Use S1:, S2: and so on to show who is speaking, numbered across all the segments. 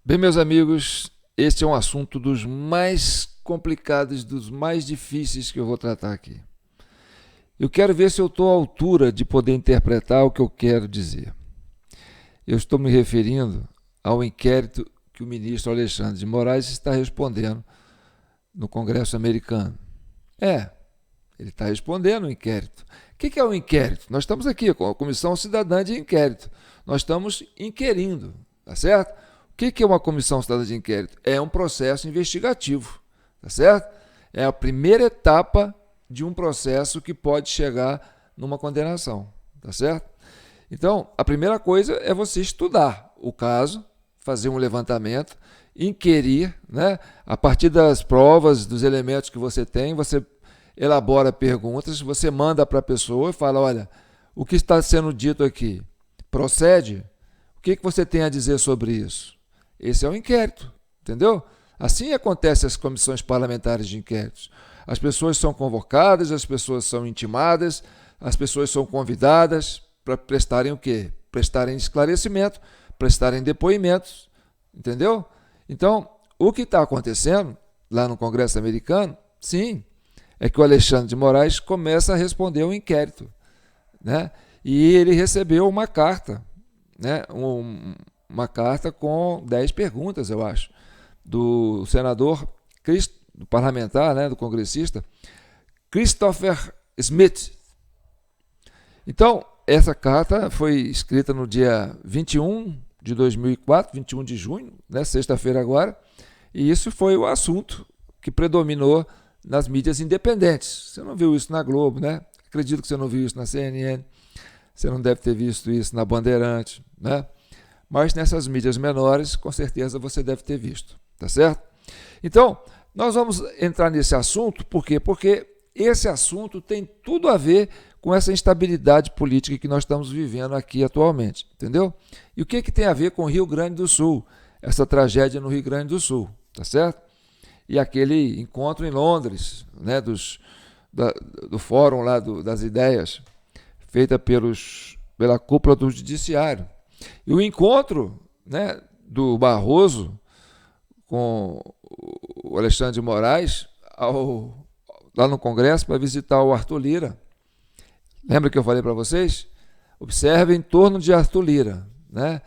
S1: Bem, meus amigos, este é um assunto dos mais complicados, dos mais difíceis que eu vou tratar aqui. Eu quero ver se eu estou à altura de poder interpretar o que eu quero dizer. Eu estou me referindo ao inquérito que o ministro Alexandre de Moraes está respondendo no Congresso americano. Ele está respondendo o inquérito. O que é um inquérito? Nós estamos aqui com a Comissão Cidadã de Inquérito. Nós estamos inquirindo, tá certo? O que é uma comissão cidadã de inquérito? É um processo investigativo, tá certo? É a primeira etapa de um processo que pode chegar numa condenação, tá certo? Então, a primeira coisa é você estudar o caso, fazer um levantamento, inquirir, né? A partir das provas, dos elementos que você tem, você elabora perguntas, você manda para a pessoa e fala, olha, o que está sendo dito aqui procede? O que você tem a dizer sobre isso? Esse é o inquérito, entendeu? Assim acontece as comissões parlamentares de inquéritos. As pessoas são convocadas, as pessoas são intimadas, as pessoas são convidadas para prestarem o quê? Prestarem esclarecimento, prestarem depoimentos, entendeu? Então, o que está acontecendo lá no Congresso americano, sim, é que o Alexandre de Moraes começa a responder o inquérito, né? E ele recebeu uma carta, né? Uma carta com 10 perguntas, eu acho, do senador, do parlamentar, né, do congressista, Christopher Smith. Então, essa carta foi escrita no dia 21 de 2004, 21 de junho, né, sexta-feira agora, e isso foi o assunto que predominou nas mídias independentes. Você não viu isso na Globo, né? Acredito que você não viu isso na CNN, você não deve ter visto isso na Bandeirante, né? Mas nessas mídias menores, com certeza você deve ter visto, tá certo? Então, nós vamos entrar nesse assunto, por quê? Porque esse assunto tem tudo a ver com essa instabilidade política que nós estamos vivendo aqui atualmente, entendeu? E o que tem a ver com o Rio Grande do Sul, essa tragédia no Rio Grande do Sul, tá certo? E aquele encontro em Londres, né, do fórum lá das ideias, feita pela cúpula do judiciário. E o encontro, né, do Barroso com o Alexandre de Moraes lá no Congresso para visitar o Arthur Lira. Lembra que eu falei para vocês? Observe em torno de Arthur Lira, né?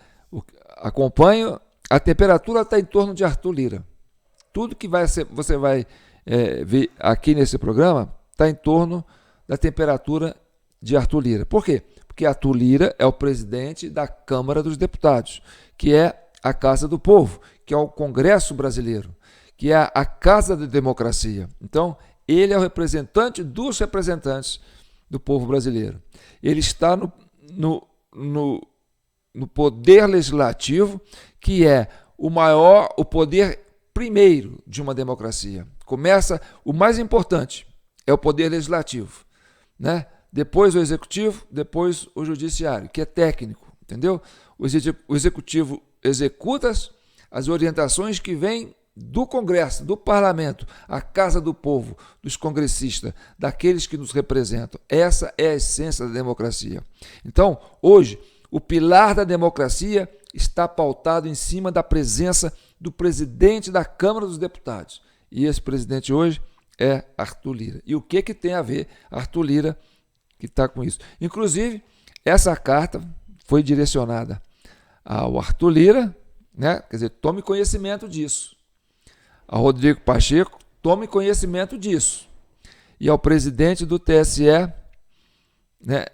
S1: Acompanhe, a temperatura está em torno de Arthur Lira. Tudo que você vai ver aqui nesse programa está em torno da temperatura de Arthur Lira. Por quê? Porque Arthur Lira é o presidente da Câmara dos Deputados, que é a Casa do Povo, que é o Congresso brasileiro, que é a Casa da Democracia. Então, ele é o representante dos representantes do povo brasileiro. Ele está no poder legislativo, que é o poder primeiro de uma democracia. O mais importante é o poder legislativo, né? Depois o executivo, depois o judiciário, que é técnico, entendeu? O executivo executa as orientações que vêm do Congresso, do Parlamento, a Casa do Povo, dos congressistas, daqueles que nos representam. Essa é a essência da democracia. Então, hoje, o pilar da democracia está pautado em cima da presença do presidente da Câmara dos Deputados. E esse presidente hoje é Arthur Lira. E o que tem a ver Arthur Lira que está com isso? Inclusive, essa carta foi direcionada ao Arthur Lira, né? Quer dizer, tome conhecimento disso. Ao Rodrigo Pacheco, tome conhecimento disso. E ao presidente do TSE, né?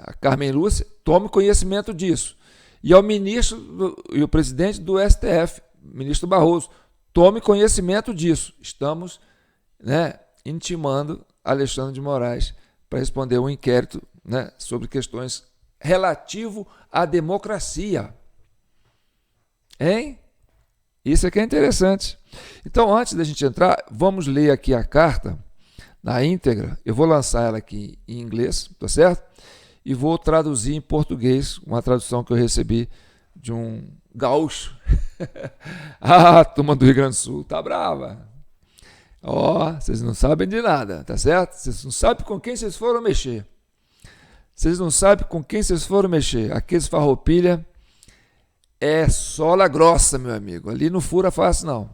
S1: A Carmen Lúcia, tome conhecimento disso. E ao ministro e o presidente do STF, ministro Barroso, tome conhecimento disso. Estamos, né, intimando Alexandre de Moraes para responder um inquérito, né, sobre questões relativo à democracia. Hein? Isso aqui é interessante. Então, antes da gente entrar, vamos ler aqui a carta na íntegra. Eu vou lançar ela aqui em inglês, tá certo? E vou traduzir em português, uma tradução que eu recebi de um gaúcho. A turma do Rio Grande do Sul tá brava. Vocês não sabem de nada, tá certo? Vocês não sabem com quem vocês foram mexer. Vocês não sabem com quem vocês foram mexer. Aqueles farroupilha É sola grossa, meu amigo. Ali não fura fácil, não.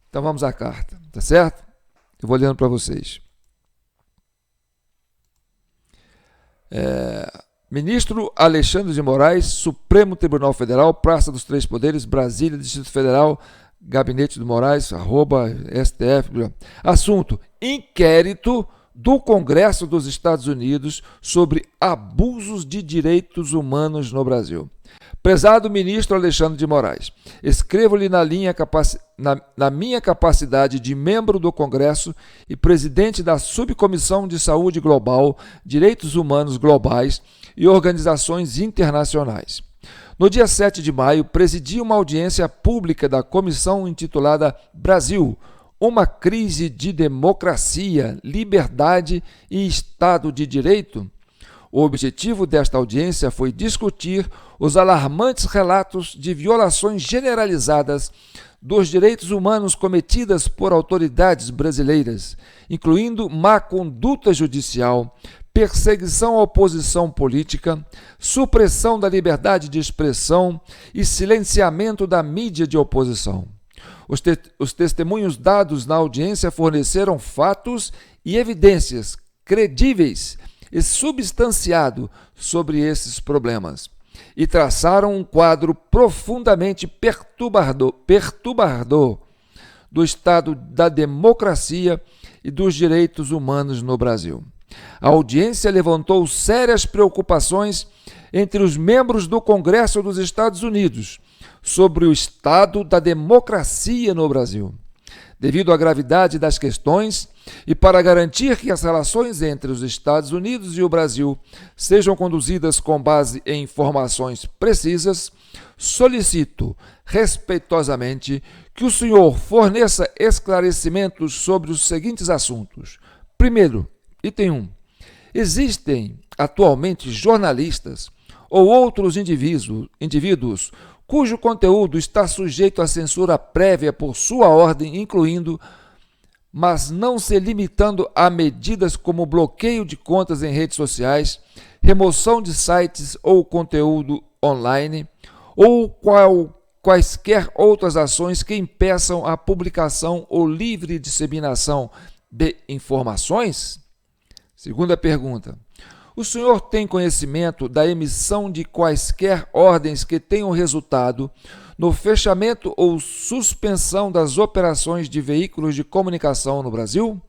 S1: Então vamos à carta, tá certo? Eu vou lendo para vocês. Ministro Alexandre de Moraes, Supremo Tribunal Federal, Praça dos Três Poderes, Brasília, Distrito Federal, Gabinete do Moraes, @STF. Assunto: inquérito do Congresso dos Estados Unidos sobre abusos de direitos humanos no Brasil. Prezado ministro Alexandre de Moraes, escrevo-lhe na minha capacidade de membro do Congresso e presidente da Subcomissão de Saúde Global, Direitos Humanos Globais e Organizações Internacionais. No dia 7 de maio, presidi uma audiência pública da comissão intitulada Brasil, uma crise de democracia, liberdade e Estado de Direito. O objetivo desta audiência foi discutir os alarmantes relatos de violações generalizadas dos direitos humanos cometidas por autoridades brasileiras, incluindo má conduta judicial, perseguição à oposição política, supressão da liberdade de expressão e silenciamento da mídia de oposição. Os testemunhos dados na audiência forneceram fatos e evidências credíveis e substanciados sobre esses problemas e traçaram um quadro profundamente perturbador do estado da democracia e dos direitos humanos no Brasil. A audiência levantou sérias preocupações entre os membros do Congresso dos Estados Unidos sobre o estado da democracia no Brasil. Devido à gravidade das questões e para garantir que as relações entre os Estados Unidos e o Brasil sejam conduzidas com base em informações precisas, solicito respeitosamente que o senhor forneça esclarecimentos sobre os seguintes assuntos. Primeiro, item 1. Existem atualmente jornalistas ou outros indivíduos cujo conteúdo está sujeito à censura prévia por sua ordem, incluindo, mas não se limitando a medidas como bloqueio de contas em redes sociais, remoção de sites ou conteúdo online, ou quaisquer outras ações que impeçam a publicação ou livre disseminação de informações? Segunda pergunta. O senhor tem conhecimento da emissão de quaisquer ordens que tenham resultado no fechamento ou suspensão das operações de veículos de comunicação no Brasil?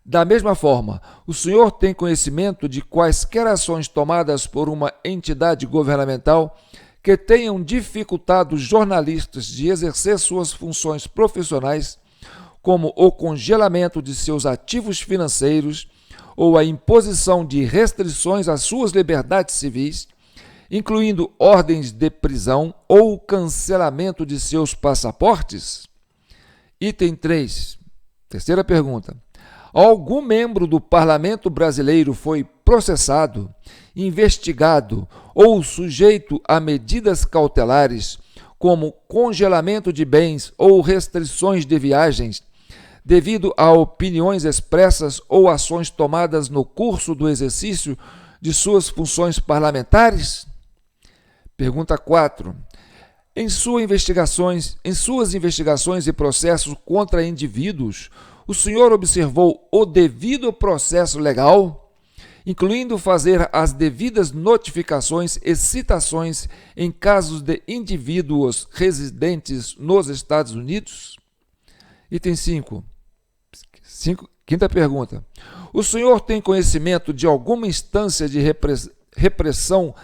S1: Da mesma forma, o senhor tem conhecimento de quaisquer ações tomadas por uma entidade governamental que tenham dificultado jornalistas de exercer suas funções profissionais, como o congelamento de seus ativos financeiros, ou a imposição de restrições às suas liberdades civis, incluindo ordens de prisão ou cancelamento de seus passaportes? Item 3. Terceira pergunta. Algum membro do Parlamento brasileiro foi processado, investigado ou sujeito a medidas cautelares, como congelamento de bens ou restrições de viagens, devido a opiniões expressas ou ações tomadas no curso do exercício de suas funções parlamentares? Pergunta 4. Em suas investigações e processos contra indivíduos, o senhor observou o devido processo legal, incluindo fazer as devidas notificações e citações em casos de indivíduos residentes nos Estados Unidos? Item 5. Quinta pergunta. O senhor tem conhecimento de alguma instância de repressão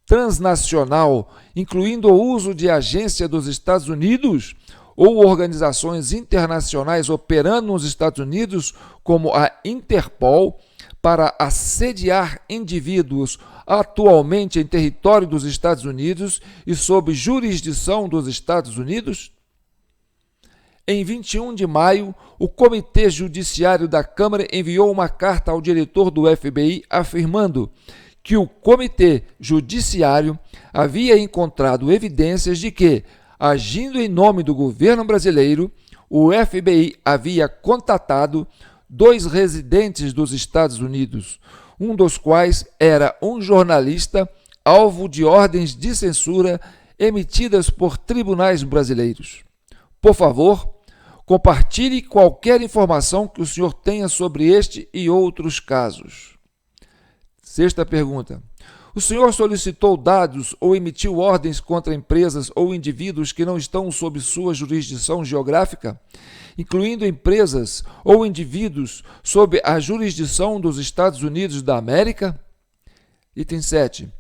S1: transnacional, incluindo o uso de agência dos Estados Unidos ou organizações internacionais operando nos Estados Unidos, como a Interpol, para assediar indivíduos atualmente em território dos Estados Unidos e sob jurisdição dos Estados Unidos? Em 21 de maio, o Comitê Judiciário da Câmara enviou uma carta ao diretor do FBI afirmando que o Comitê Judiciário havia encontrado evidências de que, agindo em nome do governo brasileiro, o FBI havia contatado 2 residentes dos Estados Unidos, um dos quais era um jornalista alvo de ordens de censura emitidas por tribunais brasileiros. Por favor, compartilhe qualquer informação que o senhor tenha sobre este e outros casos. Sexta pergunta. O senhor solicitou dados ou emitiu ordens contra empresas ou indivíduos que não estão sob sua jurisdição geográfica, incluindo empresas ou indivíduos sob a jurisdição dos Estados Unidos da América? Item 7.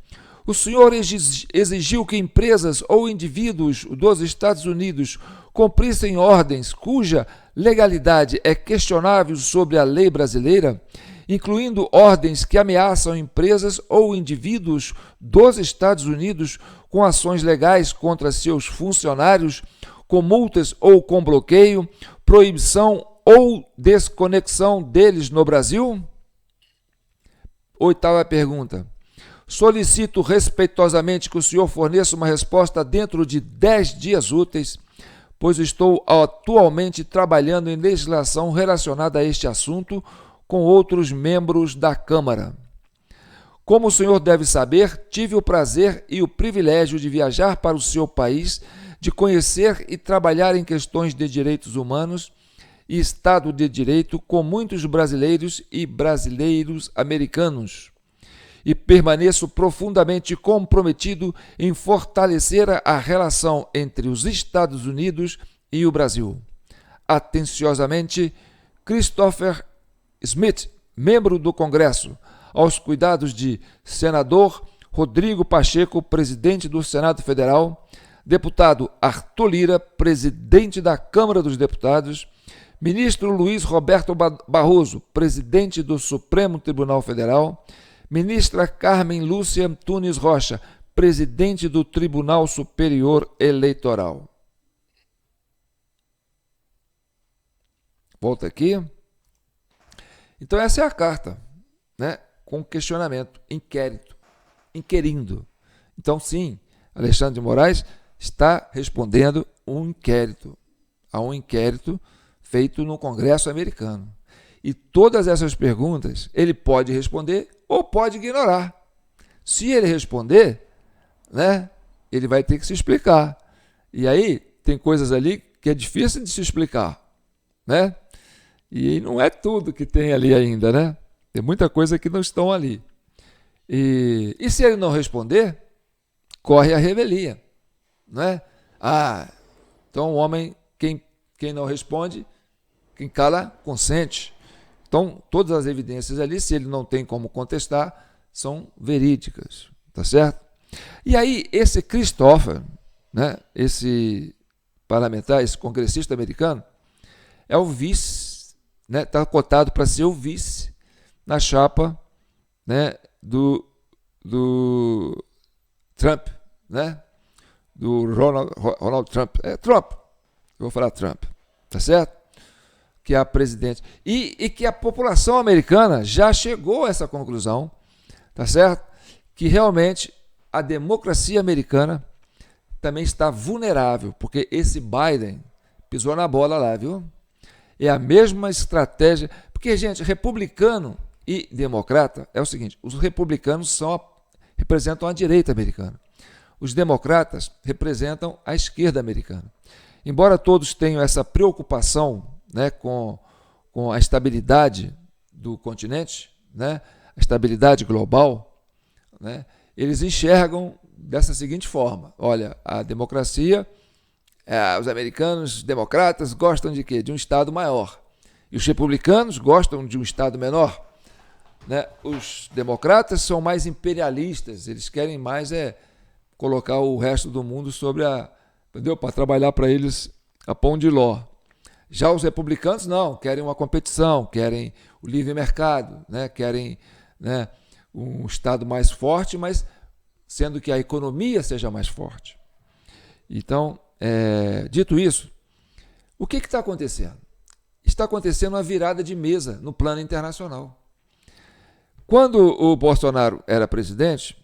S1: O senhor exigiu que empresas ou indivíduos dos Estados Unidos cumprissem ordens cuja legalidade é questionável sobre a lei brasileira, incluindo ordens que ameaçam empresas ou indivíduos dos Estados Unidos com ações legais contra seus funcionários, com multas ou com bloqueio, proibição ou desconexão deles no Brasil? Oitava pergunta. Solicito respeitosamente que o senhor forneça uma resposta dentro de 10 dias úteis, pois estou atualmente trabalhando em legislação relacionada a este assunto com outros membros da Câmara. Como o senhor deve saber, tive o prazer e o privilégio de viajar para o seu país, de conhecer e trabalhar em questões de direitos humanos e Estado de Direito com muitos brasileiros e brasileiros americanos. E permaneço profundamente comprometido em fortalecer a relação entre os Estados Unidos e o Brasil. Atenciosamente, Christopher Smith, membro do Congresso, aos cuidados de senador Rodrigo Pacheco, presidente do Senado Federal, deputado Arthur Lira, presidente da Câmara dos Deputados, ministro Luiz Roberto Barroso, presidente do Supremo Tribunal Federal, ministra Carmen Lúcia Tunes Rocha, presidente do Tribunal Superior Eleitoral. Volta aqui. Então essa é a carta, né? Com questionamento, inquérito, inquirindo. Então sim, Alexandre de Moraes está respondendo a um inquérito feito no Congresso americano. E todas essas perguntas ele pode responder ou pode ignorar. Se ele responder, né, ele vai ter que se explicar. E aí tem coisas ali que é difícil de se explicar, né? E não é tudo que tem ali ainda, né? Tem muita coisa que não estão ali. E se ele não responder, corre a revelia, né? Então o homem, quem não responde, quem cala, consente. Então, todas as evidências ali, se ele não tem como contestar, são verídicas, tá certo? E aí, esse Christopher, né, esse parlamentar, esse congressista americano, é o vice, né, está cotado para ser o vice na chapa, né, do Trump, né, do Ronald Trump. Trump, eu vou falar Trump, tá certo? Que é a presidente, e que a população americana já chegou a essa conclusão, tá certo? Que realmente a democracia americana também está vulnerável, porque esse Biden pisou na bola lá, viu? É a mesma estratégia, porque, gente, republicano e democrata é o seguinte, os republicanos representam a direita americana, os democratas representam a esquerda americana. Embora todos tenham essa preocupação, né, com a estabilidade do continente, né, a estabilidade global, né, eles enxergam dessa seguinte forma: olha, a democracia, os americanos democratas gostam de quê? De um Estado maior. E os republicanos gostam de um Estado menor. Né? Os democratas são mais imperialistas, eles querem mais colocar o resto do mundo sobre entendeu? Para trabalhar para eles a pão de ló. Já os republicanos não, querem uma competição, querem o livre mercado, né? Querem, né, um Estado mais forte, mas sendo que a economia seja mais forte. Então, dito isso, o que está acontecendo? Está acontecendo uma virada de mesa no plano internacional. Quando o Bolsonaro era presidente,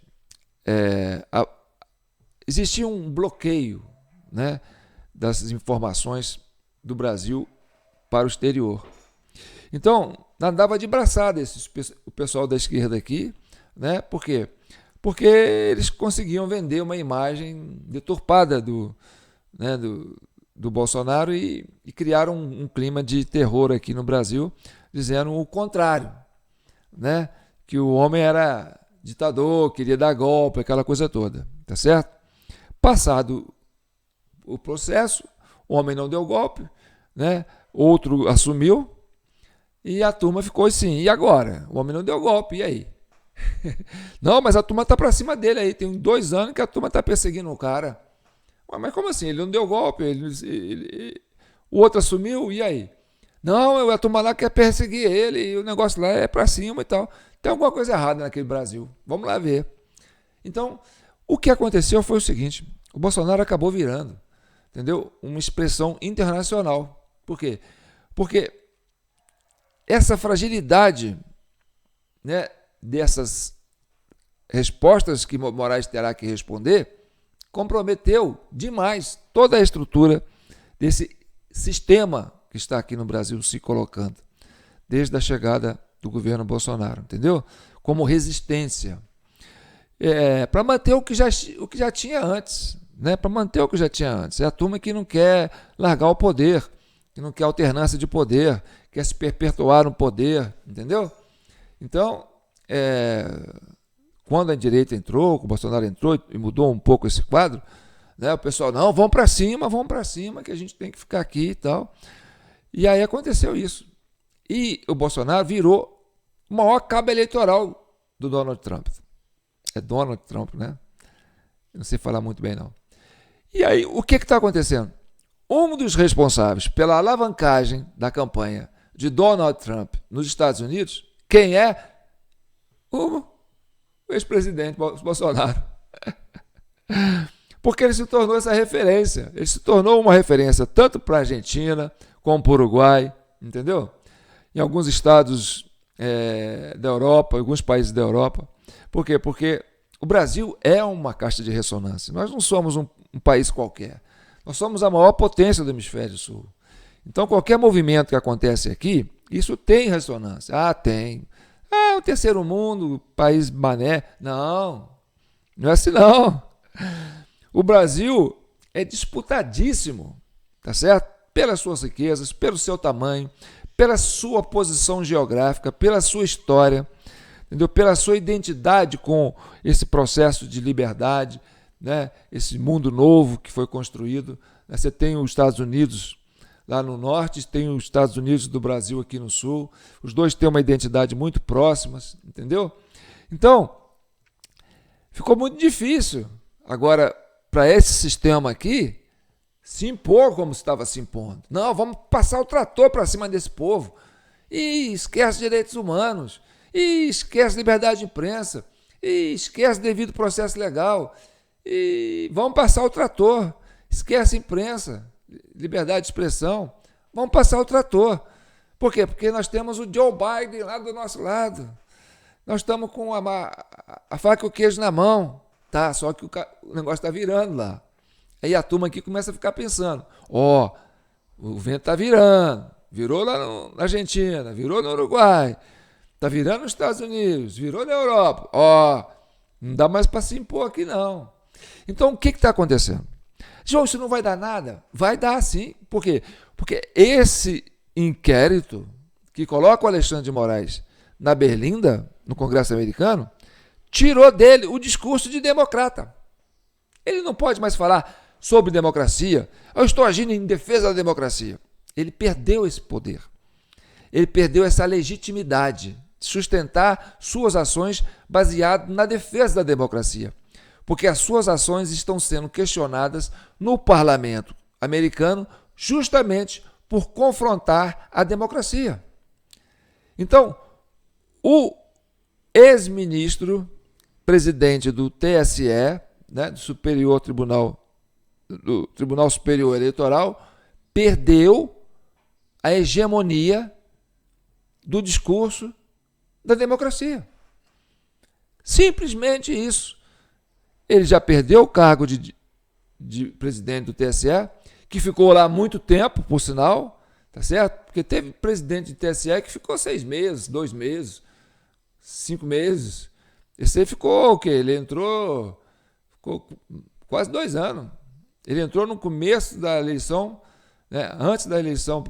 S1: existia um bloqueio, né, das informações do Brasil para o exterior. Então, andava de braçada o pessoal da esquerda aqui, né? Por quê? porque eles conseguiam vender uma imagem deturpada do Bolsonaro e criaram um clima de terror aqui no Brasil, dizendo o contrário, né? Que o homem era ditador, queria dar golpe, aquela coisa toda, tá certo? Passado o processo, o homem não deu golpe, né? Outro assumiu e a turma ficou assim, e agora? O homem não deu golpe, e aí? Não, mas a turma tá para cima dele aí, tem 2 anos que a turma tá perseguindo o cara. Mas como assim? Ele não deu golpe, o outro assumiu, e aí? Não, a turma lá quer perseguir ele, e o negócio lá é para cima e tal. Tem alguma coisa errada naquele Brasil. Vamos lá ver. Então, o que aconteceu foi o seguinte: o Bolsonaro acabou virando, entendeu? Uma expressão internacional. Por quê? Porque essa fragilidade, né, dessas respostas que Moraes terá que responder comprometeu demais toda a estrutura desse sistema que está aqui no Brasil se colocando, desde a chegada do governo Bolsonaro, entendeu? Como resistência. Para manter o que já tinha antes, né? Para manter o que já tinha antes. É a turma que não quer largar o poder, que não quer alternância de poder, quer se perpetuar no poder, entendeu? Então, quando a direita entrou, o Bolsonaro entrou e mudou um pouco esse quadro, né? O pessoal, não, vamos para cima, que a gente tem que ficar aqui e tal. E aí aconteceu isso. E o Bolsonaro virou o maior cabo eleitoral do Donald Trump. É Donald Trump, né? Eu não sei falar muito bem, não. E aí, o que está acontecendo? Um dos responsáveis pela alavancagem da campanha de Donald Trump nos Estados Unidos, quem é? O ex-presidente Bolsonaro. Porque ele se tornou essa referência. Ele se tornou uma referência tanto para a Argentina como para o Uruguai, entendeu? Em alguns estados da Europa, alguns países da Europa. Por quê? Porque o Brasil é uma caixa de ressonância. Nós não somos um país qualquer. Nós somos a maior potência do hemisfério sul. Então, qualquer movimento que acontece aqui, isso tem ressonância. Ah, tem. Ah, o terceiro mundo, país mané. Não, não é assim não. O Brasil é disputadíssimo, tá certo? Pelas suas riquezas, pelo seu tamanho, pela sua posição geográfica, pela sua história, entendeu? Pela sua identidade com esse processo de liberdade, né? Esse mundo novo que foi construído. Você tem os Estados Unidos lá no norte, tem os Estados Unidos do Brasil aqui no sul. Os dois têm uma identidade muito próximas, entendeu? Então, ficou muito difícil agora para esse sistema aqui se impor como estava se impondo. Não, vamos passar o trator para cima desse povo. E esquece direitos humanos. E esquece liberdade de imprensa. E esquece devido processo legal. E vamos passar o trator. Esquece imprensa, liberdade de expressão. Vamos passar o trator. Por quê? Porque nós temos o Joe Biden lá do nosso lado. Nós estamos com a faca e o queijo na mão. Tá, só que o negócio está virando lá. Aí a turma aqui começa a ficar pensando, o vento está virando, virou lá na Argentina, virou no Uruguai, está virando nos Estados Unidos, virou na Europa, não dá mais para se impor aqui não. Então o que está acontecendo? João, isso não vai dar nada? Vai dar sim. Por quê? Porque esse inquérito que coloca o Alexandre de Moraes na berlinda, no Congresso americano, tirou dele o discurso de democrata. Ele não pode mais falar sobre democracia. Eu estou agindo em defesa da democracia. Ele perdeu esse poder. Ele perdeu essa legitimidade de sustentar suas ações baseado na defesa da democracia. Porque as suas ações estão sendo questionadas no parlamento americano justamente por confrontar a democracia. Então, o ex-ministro, presidente do TSE, né, do Tribunal Superior Eleitoral, perdeu a hegemonia do discurso da democracia. Simplesmente isso. Ele já perdeu o cargo de presidente do TSE, que ficou lá muito tempo, por sinal, tá certo? Porque teve presidente de TSE que ficou 6 meses, 2 meses, 5 meses, Esse aí ficou o quê? Ele ficou quase 2 anos. Ele entrou no começo da eleição, né, antes da eleição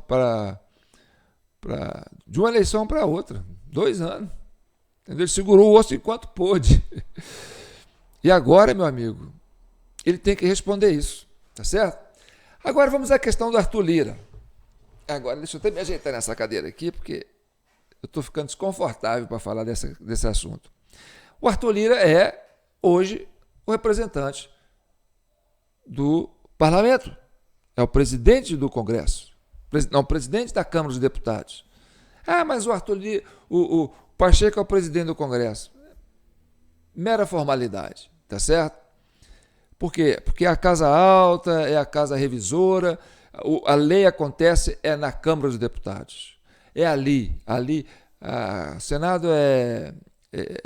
S1: de uma eleição para outra. 2 anos. Entendeu? Ele segurou o osso enquanto pôde. E agora, meu amigo, ele tem que responder isso. Tá certo? Agora vamos à questão do Arthur Lira. Agora, deixa eu até me ajeitar nessa cadeira aqui, porque eu estou ficando desconfortável para falar desse assunto. O Arthur Lira é, hoje, o representante do parlamento. É o presidente do Congresso. Não, o presidente da Câmara dos Deputados. Ah, mas o Arthur Lira, o Pacheco é o presidente do Congresso. Mera formalidade, tá certo? Por quê? Porque a Casa Alta é a Casa Revisora, a lei acontece na Câmara dos Deputados. É ali. O Senado é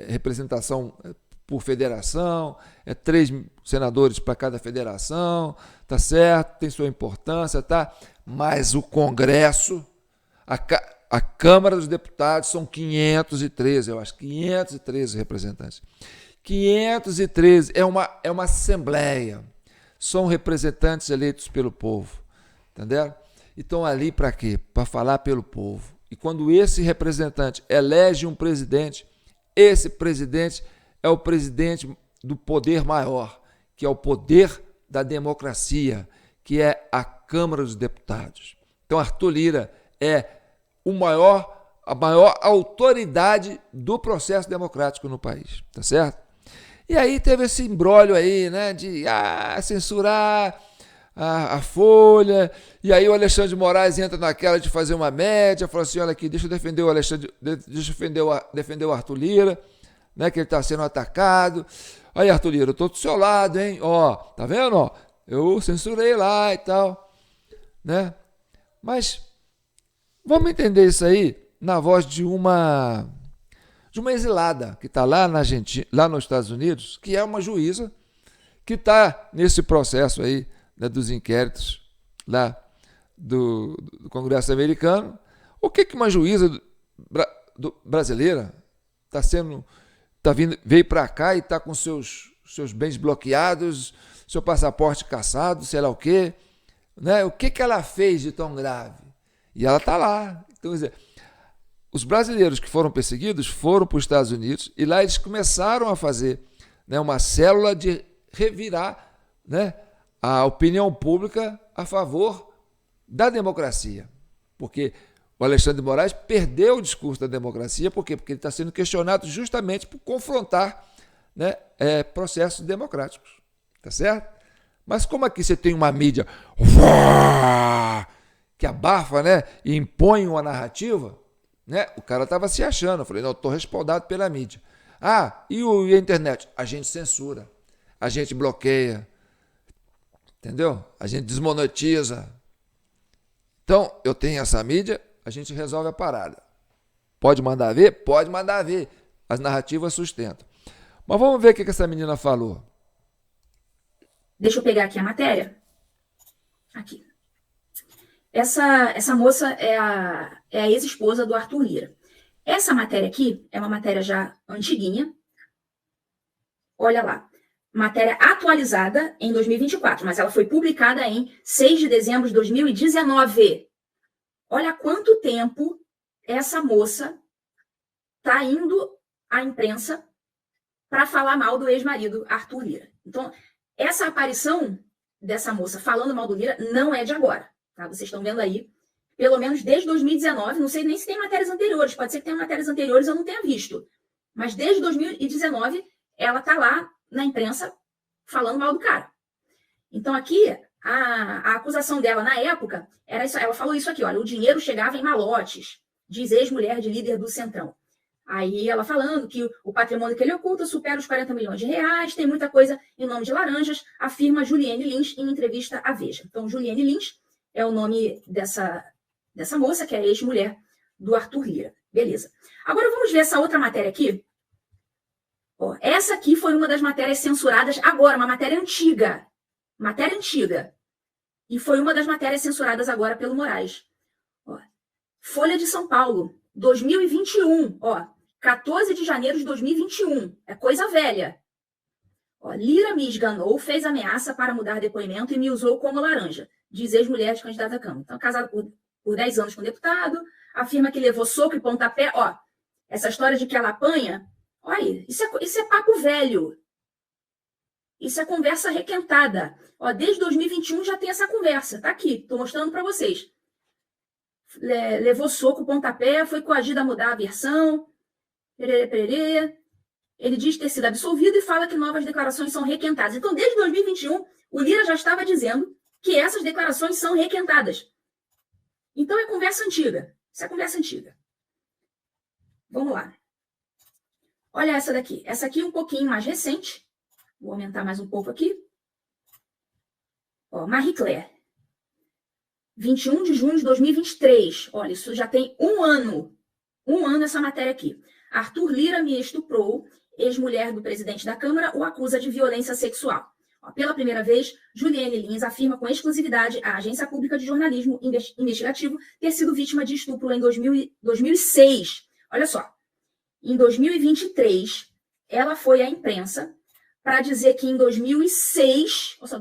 S1: representação por federação, 3 senadores para cada federação, tá certo? Tem sua importância, tá? Mas o Congresso, a Câmara dos Deputados são 513, eu acho, 513 representantes. 513 é uma assembleia, são representantes eleitos pelo povo, entendeu? Então ali para quê? Para falar pelo povo. E quando esse representante elege um presidente, esse presidente é o presidente do poder maior, que é o poder da democracia, que é a Câmara dos Deputados. Então Arthur Lira é a maior autoridade do processo democrático no país, tá certo? E aí teve esse imbróglio aí, né, de censurar a Folha, e aí o Alexandre de Moraes entra naquela de fazer uma média, fala assim, olha aqui, deixa eu defender o Arthur Lira, né, que ele está sendo atacado. Aí, Arthur Lira, eu estou do seu lado, hein? Ó, tá vendo? Ó, eu censurei lá e tal, né? Mas vamos entender isso aí na voz de uma exilada que está lá na Argentina, lá nos Estados Unidos, que é uma juíza que está nesse processo aí, né, dos inquéritos lá do Congresso americano. O que uma juíza brasileira veio para cá e está com seus bens bloqueados, seu passaporte cassado, sei lá o quê, né? O que ela fez de tão grave? E ela está lá. Então, quer dizer, os brasileiros que foram perseguidos foram para os Estados Unidos e lá eles começaram a fazer, né, uma célula de revirar, né, a opinião pública a favor da democracia. Porque o Alexandre de Moraes perdeu o discurso da democracia. Por quê? Porque ele está sendo questionado justamente por confrontar, né, processos democráticos. Tá certo? Mas como aqui você tem uma mídia que abafa, né, e impõe uma narrativa, né, o cara estava se achando. Eu falei, não, estou respaldado pela mídia. E a internet? A gente censura, a gente bloqueia, entendeu? A gente desmonetiza. Então, eu tenho essa mídia, a gente resolve a parada. Pode mandar ver? Pode mandar ver. As narrativas sustentam. Mas vamos ver o que essa menina falou.
S2: Deixa eu pegar aqui a matéria. Aqui. Essa moça é a ex-esposa do Arthur Lira. Essa matéria aqui é uma matéria já antiguinha. Olha lá. Matéria atualizada em 2024, mas ela foi publicada em 6 de dezembro de 2019. Olha quanto tempo essa moça está indo à imprensa para falar mal do ex-marido Arthur Lira. Então, essa aparição dessa moça falando mal do Lira não é de agora. Tá? Vocês estão vendo aí, pelo menos desde 2019, não sei nem se tem matérias anteriores, pode ser que tenha matérias anteriores eu não tenha visto. Mas desde 2019, ela está lá na imprensa falando mal do cara. Então aqui, a acusação dela na época, era isso, ela falou isso aqui, olha, o dinheiro chegava em malotes, diz ex-mulher de líder do Centrão. Aí ela falando que o patrimônio que ele oculta supera os 40 milhões de reais, tem muita coisa em nome de laranjas, afirma Juliane Lins em entrevista à Veja. Então, Juliane Lins é o nome dessa moça, que é ex-mulher do Arthur Lira. Beleza. Agora vamos ver essa outra matéria aqui. Ó, essa aqui foi uma das matérias censuradas agora, uma matéria antiga. Matéria antiga. E foi uma das matérias censuradas agora pelo Moraes. Ó, Folha de São Paulo, 2021. Ó, 14 de janeiro de 2021. É coisa velha. Ó, Lira me esganou, fez ameaça para mudar depoimento e me usou como laranja, diz ex-mulher de candidata à Câmara. Então, casada por 10 anos com o deputado, afirma que levou soco e pontapé. Ó, essa história de que ela apanha, olha, isso é papo velho. Isso é conversa requentada. Ó, desde 2021 já tem essa conversa. Tá aqui, tô mostrando para vocês. Levou soco, pontapé, foi coagida a mudar a versão. Pererê, pererê. Ele diz ter sido absolvido e fala que novas declarações são requentadas. Então, desde 2021, o Lira já estava dizendo que essas declarações são requentadas. Então, é conversa antiga. Isso é conversa antiga. Vamos lá. Olha essa daqui. Essa aqui é um pouquinho mais recente. Vou aumentar mais um pouco aqui. Ó, Marie Claire. 21 de junho de 2023. Olha, isso já tem um ano. Um ano essa matéria aqui. Arthur Lira me estuprou. Ex-mulher do presidente da Câmara o acusa de violência sexual. Ó, pela primeira vez, Juliane Lins afirma com exclusividade à Agência Pública de Jornalismo Investigativo ter sido vítima de estupro em 2006. Olha só. Em 2023, ela foi à imprensa para dizer que em 2006, ou seja,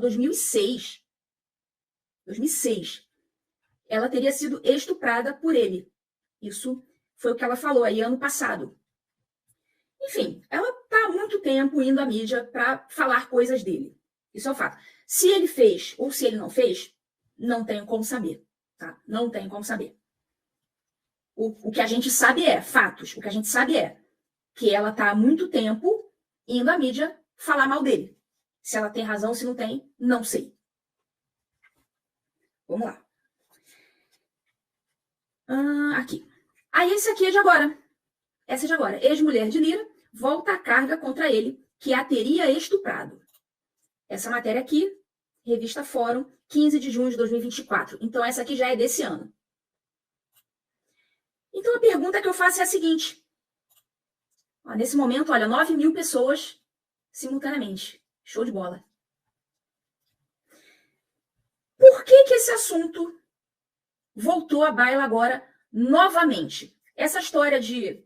S2: 2006, ela teria sido estuprada por ele. Isso foi o que ela falou aí ano passado. Enfim, ela está há muito tempo indo à mídia para falar coisas dele. Isso é um fato. Se ele fez ou se ele não fez, não tenho como saber. Tá? Não tenho como saber. O que a gente sabe é fatos. O que a gente sabe é que ela está há muito tempo indo à mídia falar mal dele. Se ela tem razão, se não tem, não sei. Vamos lá. Aqui. Aí esse aqui é de agora. Essa é de agora. Ex-mulher de Lira volta a carga contra ele, que a teria estuprado. Essa matéria aqui, revista Fórum, 15 de junho de 2024. Então, essa aqui já é desse ano. Então, a pergunta que eu faço é a seguinte. Ó, nesse momento, olha, 9 mil pessoas simultaneamente. Show de bola. Por que esse assunto voltou à baila agora novamente? Essa história de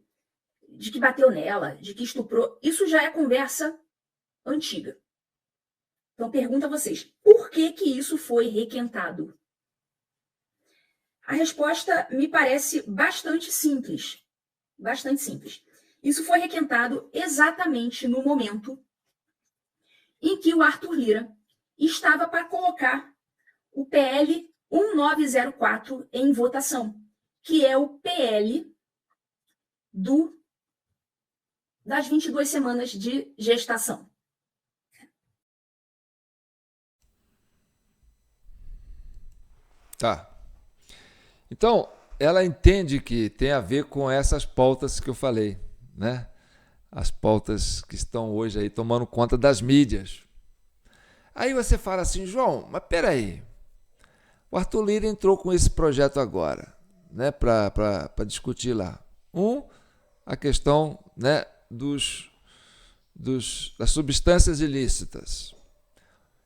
S2: que bateu nela, de que estuprou, isso já é conversa antiga. Então, pergunto a vocês, por que isso foi requentado? A resposta me parece bastante simples. Bastante simples. Isso foi requentado exatamente no momento em que o Arthur Lira estava para colocar o PL 1904 em votação, que é o PL das 22 semanas de gestação.
S1: Tá. Então, ela entende que tem a ver com essas pautas que eu falei, né? As pautas que estão hoje aí tomando conta das mídias. Aí você fala assim, João, mas peraí, o Arthur Lira entrou com esse projeto agora, né, para discutir lá. A questão, né, das substâncias ilícitas.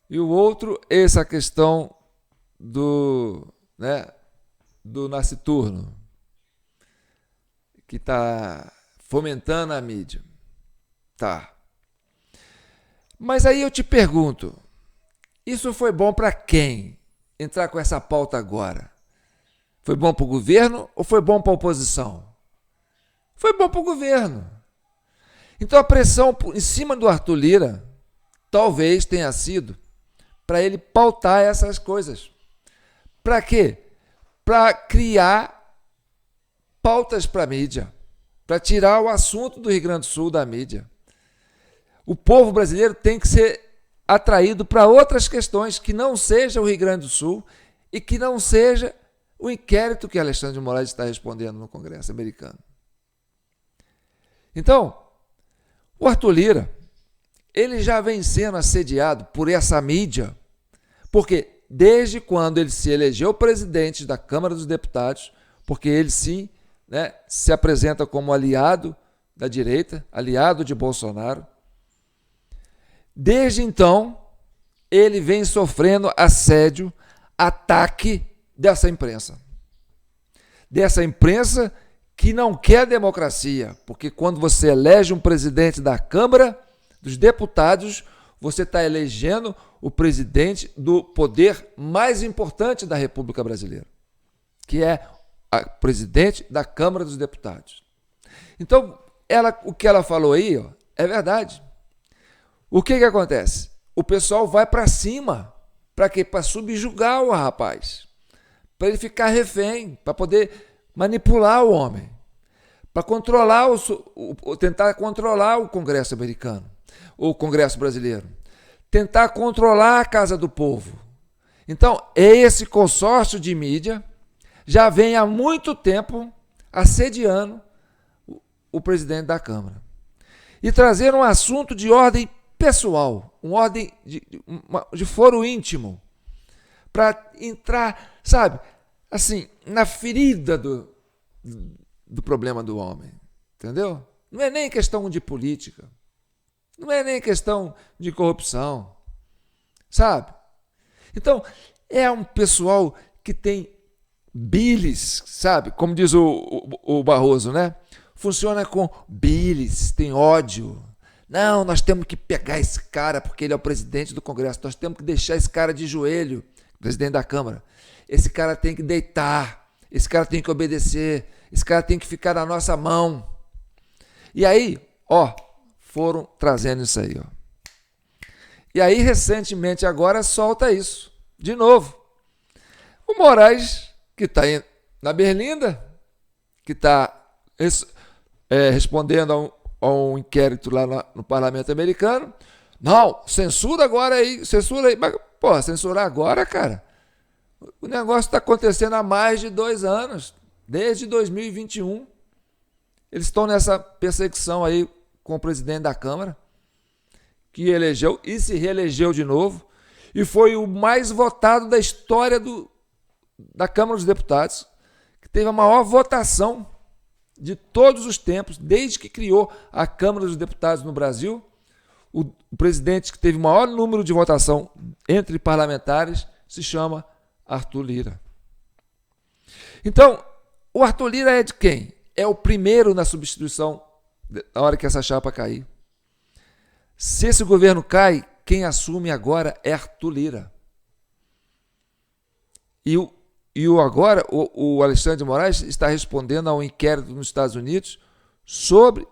S1: E o outro, essa questão do nasciturno, que está fomentando a mídia. Tá. Mas aí eu te pergunto, isso foi bom para quem entrar com essa pauta agora? Foi bom para o governo ou foi bom para a oposição? Foi bom para o governo. Então a pressão em cima do Arthur Lira talvez tenha sido para ele pautar essas coisas. Para quê? Para criar pautas para a mídia, para tirar o assunto do Rio Grande do Sul da mídia. O povo brasileiro tem que ser atraído para outras questões que não seja o Rio Grande do Sul e que não seja o inquérito que Alexandre de Moraes está respondendo no Congresso americano. Então, o Arthur Lira, ele já vem sendo assediado por essa mídia, porque desde quando ele se elegeu presidente da Câmara dos Deputados, porque ele sim, né, se apresenta como aliado da direita, aliado de Bolsonaro, desde então ele vem sofrendo assédio, ataque dessa imprensa que não quer democracia, porque quando você elege um presidente da Câmara dos Deputados, você está elegendo o presidente do poder mais importante da República Brasileira, que é o presidente da Câmara dos Deputados. Então, o que ela falou aí, ó, é verdade. O que acontece? O pessoal vai para cima. Para quê? Para subjugar o rapaz. Para ele ficar refém, para poder manipular o homem. Para controlar tentar controlar o Congresso americano, o Congresso brasileiro. Tentar controlar a Casa do Povo. Então, esse consórcio de mídia já vem há muito tempo assediando o presidente da Câmara. E trazer um assunto de ordem pessoal, uma ordem de foro íntimo, para entrar, sabe, assim, na ferida do problema do homem, entendeu? Não é nem questão de política, não é nem questão de corrupção, sabe? Então, é um pessoal que tem bilis, sabe? Como diz o Barroso, né? Funciona com bilis, tem ódio. Não, nós temos que pegar esse cara porque ele é o presidente do Congresso. Nós temos que deixar esse cara de joelho, presidente da Câmara. Esse cara tem que deitar, esse cara tem que obedecer, esse cara tem que ficar na nossa mão. E aí, ó, foram trazendo isso aí, ó. E aí, recentemente, agora solta isso, de novo. O Moraes, que está na Berlinda, que está respondendo a um inquérito lá no Parlamento americano. Não, censura agora aí, censura aí. Mas, pô, censurar agora, cara? O negócio está acontecendo há mais de 2 anos, desde 2021. Eles estão nessa perseguição aí com o presidente da Câmara, que elegeu e se reelegeu de novo, e foi o mais votado da história da Câmara dos Deputados, que teve a maior votação de todos os tempos, desde que criou a Câmara dos Deputados no Brasil. O presidente que teve o maior número de votação entre parlamentares se chama Arthur Lira. Então, o Arthur Lira é de quem? É o primeiro na substituição na hora que essa chapa cair. Se esse governo cai, quem assume agora é Arthur Lira. Agora o Alexandre de Moraes está respondendo a um inquérito nos Estados Unidos sobre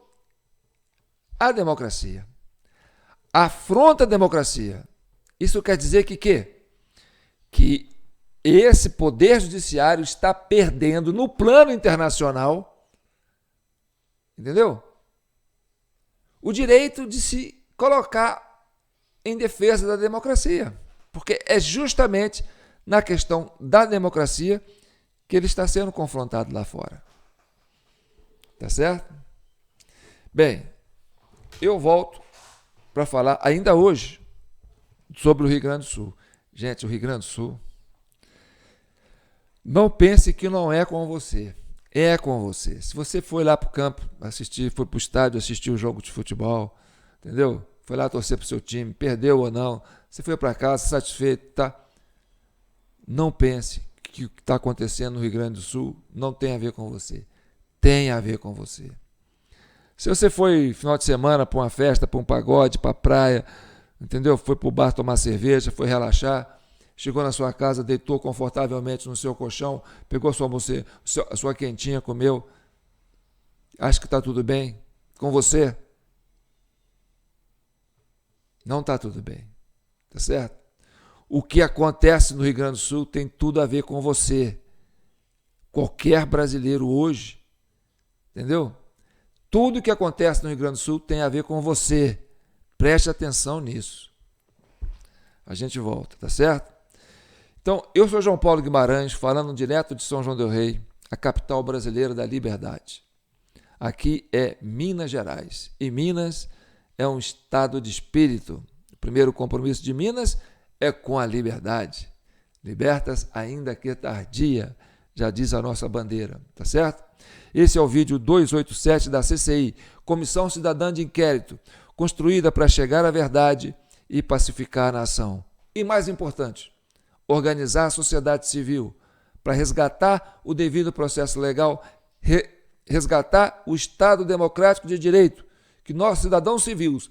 S1: a democracia. Afronta a democracia. Isso quer dizer que esse poder judiciário está perdendo no plano internacional, entendeu? O direito de se colocar em defesa da democracia. Porque é justamente na questão da democracia que ele está sendo confrontado lá fora. Tá certo? Bem, eu volto para falar ainda hoje sobre o Rio Grande do Sul. Gente, o Rio Grande do Sul, não pense que não é com você. É com você. Se você foi lá para o campo assistir, foi para o estádio assistir o jogo de futebol, entendeu? Foi lá torcer para o seu time, perdeu ou não, você foi para casa satisfeito, tá? Não pense que o que está acontecendo no Rio Grande do Sul não tem a ver com você. Tem a ver com você. Se você foi final de semana para uma festa, para um pagode, para a praia, entendeu? Foi para o bar tomar cerveja, foi relaxar, chegou na sua casa, deitou confortavelmente no seu colchão, pegou a sua quentinha, comeu, acha que está tudo bem com você? Não está tudo bem, tá certo? O que acontece no Rio Grande do Sul tem tudo a ver com você. Qualquer brasileiro hoje, entendeu? Tudo que acontece no Rio Grande do Sul tem a ver com você. Preste atenção nisso. A gente volta, tá certo? Então, eu sou João Paulo Guimarães, falando direto de São João del Rei, a capital brasileira da liberdade. Aqui é Minas Gerais. E Minas é um estado de espírito. O primeiro compromisso de Minas é com a liberdade. Libertas ainda que tardia, já diz a nossa bandeira, tá certo? Esse é o vídeo 287 da CCI, Comissão Cidadã de Inquérito, construída para chegar à verdade e pacificar a nação. E mais importante, organizar a sociedade civil para resgatar o devido processo legal, resgatar o Estado democrático de direito, que nós, cidadãos civis,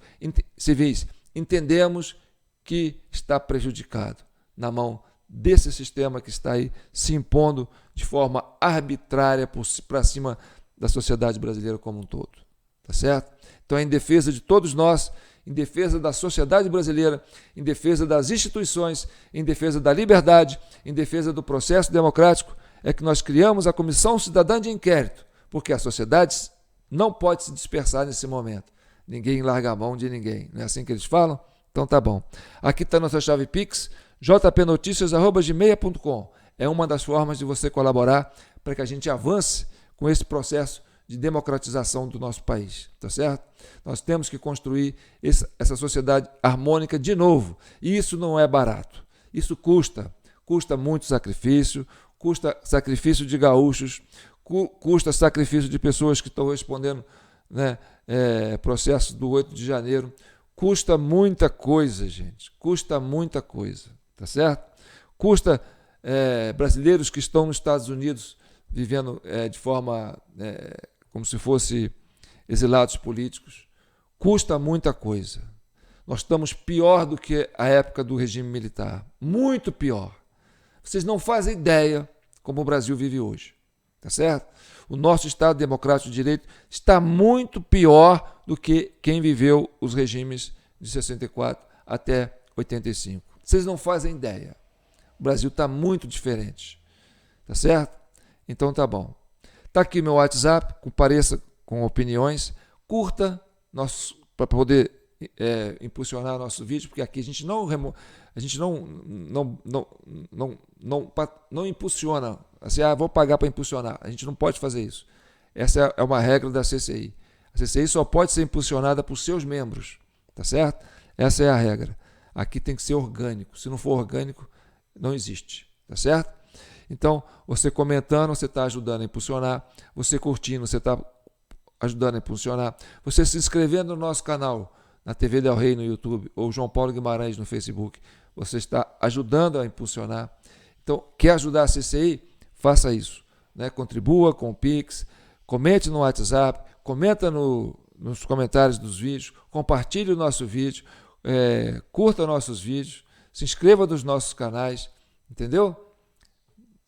S1: entendemos que está prejudicado na mão desse sistema que está aí se impondo de forma arbitrária para cima da sociedade brasileira como um todo. Tá certo? Então, em defesa de todos nós, em defesa da sociedade brasileira, em defesa das instituições, em defesa da liberdade, em defesa do processo democrático, é que nós criamos a Comissão Cidadã de Inquérito, porque a sociedade não pode se dispersar nesse momento. Ninguém larga a mão de ninguém. Não é assim que eles falam? Então tá bom. Aqui está a nossa chave Pix, jpnoticias@gmail.com. É uma das formas de você colaborar para que a gente avance com esse processo de democratização do nosso país, tá certo? Nós temos que construir essa sociedade harmônica de novo, e isso não é barato. Isso custa muito sacrifício, custa sacrifício de gaúchos, custa sacrifício de pessoas que estão respondendo, né, processo do 8 de janeiro, custa muita coisa, gente, custa muita coisa, tá certo? Custa brasileiros que estão nos Estados Unidos vivendo de forma como se fossem exilados políticos, custa muita coisa. Nós estamos pior do que a época do regime militar, muito pior. Vocês não fazem ideia como o Brasil vive hoje, tá certo? O nosso Estado Democrático de Direito está muito pior do que quem viveu os regimes de 64 até 85. Vocês não fazem ideia. O Brasil está muito diferente, tá certo? Então tá bom. Está aqui meu WhatsApp, compareça com opiniões, curta para poder impulsionar nosso vídeo, porque aqui a gente não impulsiona, assim, vou pagar para impulsionar. A gente não pode fazer isso. Essa é uma regra da CCI. A CCI só pode ser impulsionada por seus membros, tá certo? Essa é a regra. Aqui tem que ser orgânico. Se não for orgânico, não existe, tá certo? Então, você comentando, você está ajudando a impulsionar. Você curtindo, você está ajudando a impulsionar. Você se inscrevendo no nosso canal, na TV Del Rey no YouTube, ou João Paulo Guimarães no Facebook, você está ajudando a impulsionar. Então, quer ajudar a CCI? Faça isso, né? Contribua com o Pix, comente no WhatsApp, comenta nos comentários dos vídeos, compartilhe o nosso vídeo, curta nossos vídeos, se inscreva nos nossos canais, entendeu?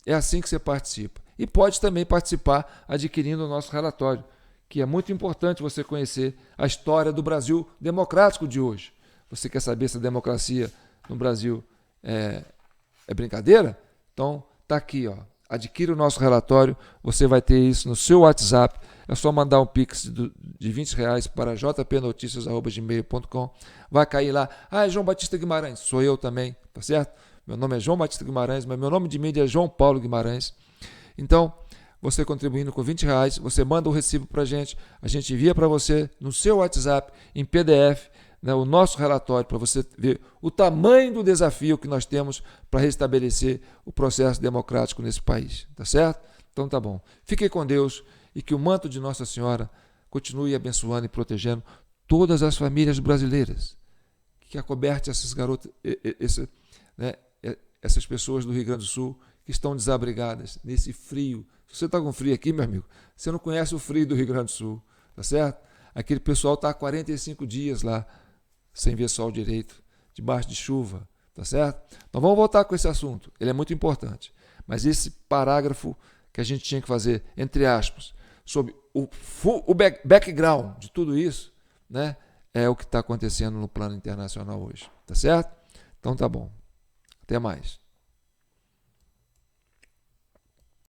S1: É assim que você participa. E pode também participar adquirindo o nosso relatório, que é muito importante você conhecer a história do Brasil democrático de hoje. Você quer saber se a democracia no Brasil é brincadeira? Então, está aqui, ó. Adquira o nosso relatório, você vai ter isso no seu WhatsApp. É só mandar um Pix de R$20 para jpnoticias@gmail.com. Vai cair lá. É João Batista Guimarães. Sou eu também, tá certo? Meu nome é João Batista Guimarães, mas meu nome de mídia é João Paulo Guimarães. Então, você contribuindo com R$20, você manda o recibo para a gente envia para você no seu WhatsApp, em PDF, né, o nosso relatório, para você ver o tamanho do desafio que nós temos para restabelecer o processo democrático nesse país, tá certo? Então tá bom. Fiquem com Deus e que o manto de Nossa Senhora continue abençoando e protegendo todas as famílias brasileiras, que acoberte essas garotas, essas pessoas do Rio Grande do Sul que estão desabrigadas nesse frio. Se você está com frio aqui, meu amigo, você não conhece o frio do Rio Grande do Sul, tá certo? Aquele pessoal está há 45 dias lá, sem ver sol direito, debaixo de chuva, tá certo? Então vamos voltar com esse assunto, ele é muito importante. Mas esse parágrafo que a gente tinha que fazer, entre aspas, sobre o background de tudo isso, né, é o que está acontecendo no plano internacional hoje, tá certo? Então tá bom. Até mais.